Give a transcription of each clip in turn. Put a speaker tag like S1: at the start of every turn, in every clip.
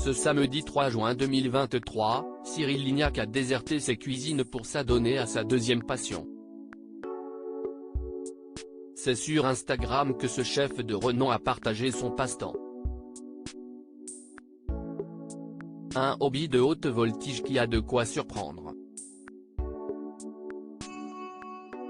S1: Ce samedi 3 juin 2023, Cyril Lignac a déserté ses cuisines pour s'adonner à sa deuxième passion. C'est sur Instagram que ce chef de renom a partagé son passe-temps. Un hobby de haute voltige qui a de quoi surprendre.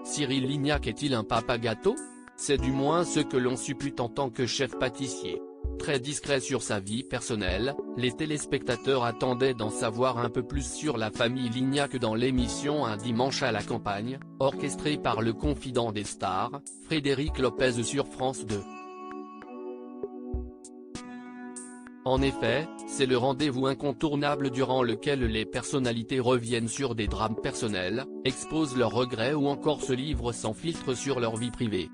S1: Cyril Lignac est-il un papa gâteau? C'est du moins ce que l'on suppute en tant que chef pâtissier. Très discret sur sa vie personnelle, les téléspectateurs attendaient d'en savoir un peu plus sur la famille Lignac dans l'émission Un dimanche à la campagne, orchestrée par le confident des stars, Frédéric Lopez sur France 2. En effet, c'est le rendez-vous incontournable durant lequel les personnalités reviennent sur des drames personnels, exposent leurs regrets ou encore se livrent sans filtre sur leur vie privée.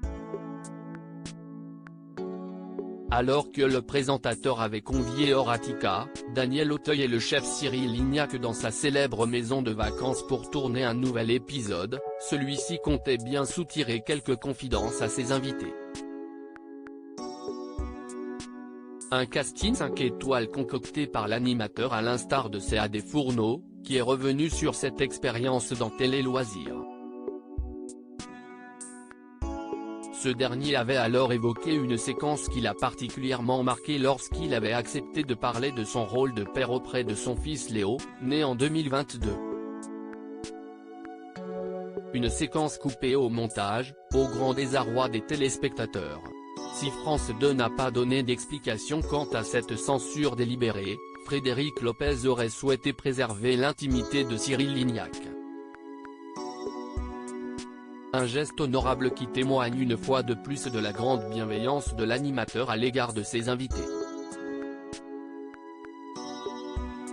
S1: Alors que le présentateur avait convié Horatica, Daniel Auteuil et le chef Cyril Lignac dans sa célèbre maison de vacances pour tourner un nouvel épisode, celui-ci comptait bien soutirer quelques confidences à ses invités. Un casting 5 étoiles concocté par l'animateur à l'instar de C.A.D. Fourneau, qui est revenu sur cette expérience dans Télé Loisirs. Ce dernier avait alors évoqué une séquence qui l'a particulièrement marqué lorsqu'il avait accepté de parler de son rôle de père auprès de son fils Léo, né en 2022. Une séquence coupée au montage, au grand désarroi des téléspectateurs. Si France 2 n'a pas donné d'explication quant à cette censure délibérée, Frédéric Lopez aurait souhaité préserver l'intimité de Cyril Lignac. Un geste honorable qui témoigne une fois de plus de la grande bienveillance de l'animateur à l'égard de ses invités.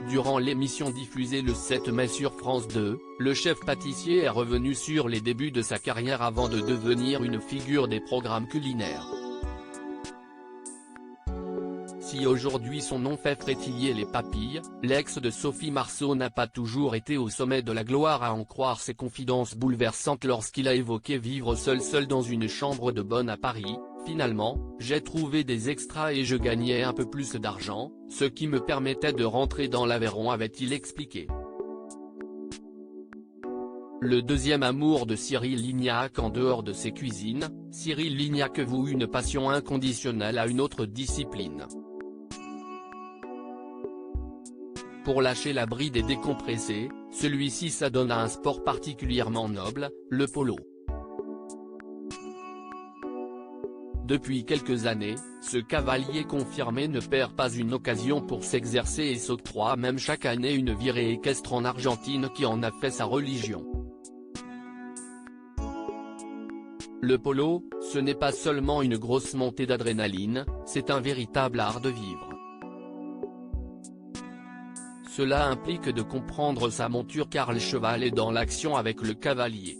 S1: Durant l'émission diffusée le 7 mai sur France 2, le chef pâtissier est revenu sur les débuts de sa carrière avant de devenir une figure des programmes culinaires. Si aujourd'hui son nom fait frétiller les papilles, l'ex de Sophie Marceau n'a pas toujours été au sommet de la gloire à en croire ses confidences bouleversantes lorsqu'il a évoqué vivre seul dans une chambre de bonne à Paris. Finalement, j'ai trouvé des extras et je gagnais un peu plus d'argent, ce qui me permettait de rentrer dans l'Aveyron, avait-il expliqué. Le deuxième amour de Cyril Lignac en dehors de ses cuisines, Cyril Lignac voue une passion inconditionnelle à une autre discipline. Pour lâcher la bride et décompresser, celui-ci s'adonne à un sport particulièrement noble, le polo. Depuis quelques années, ce cavalier confirmé ne perd pas une occasion pour s'exercer et s'octroie même chaque année une virée équestre en Argentine qui en a fait sa religion. Le polo, ce n'est pas seulement une grosse montée d'adrénaline, c'est un véritable art de vivre. Cela implique de comprendre sa monture car le cheval est dans l'action avec le cavalier.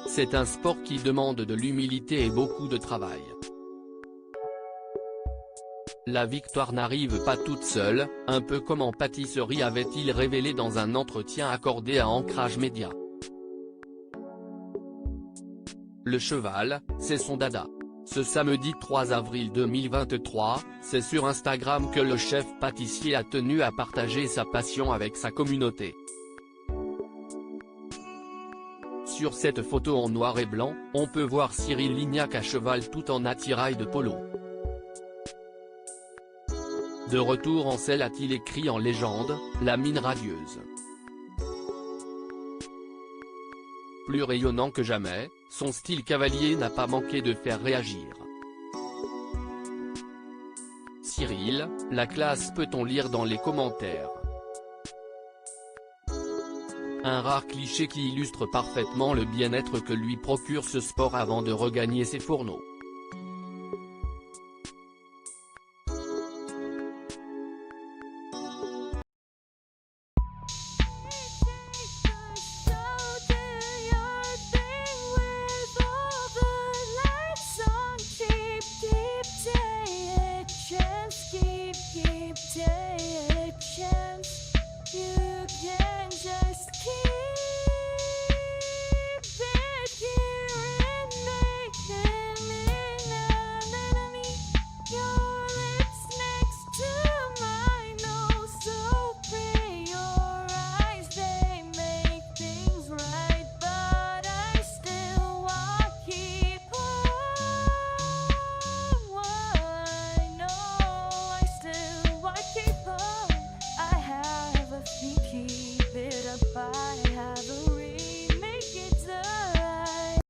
S1: C'est un sport qui demande de l'humilité et beaucoup de travail. La victoire n'arrive pas toute seule, un peu comme en pâtisserie avait-il révélé dans un entretien accordé à Ancrage Média. Le cheval, c'est son dada. Ce samedi 3 avril 2023, c'est sur Instagram que le chef pâtissier a tenu à partager sa passion avec sa communauté. Sur cette photo en noir et blanc, on peut voir Cyril Lignac à cheval tout en attirail de polo. De retour en selle, a-t-il écrit en légende, la mine radieuse. Plus rayonnant que jamais, son style cavalier n'a pas manqué de faire réagir. Cyril, la classe, peut-on lire dans les commentaires. Un rare cliché qui illustre parfaitement le bien-être que lui procure ce sport avant de regagner ses fourneaux.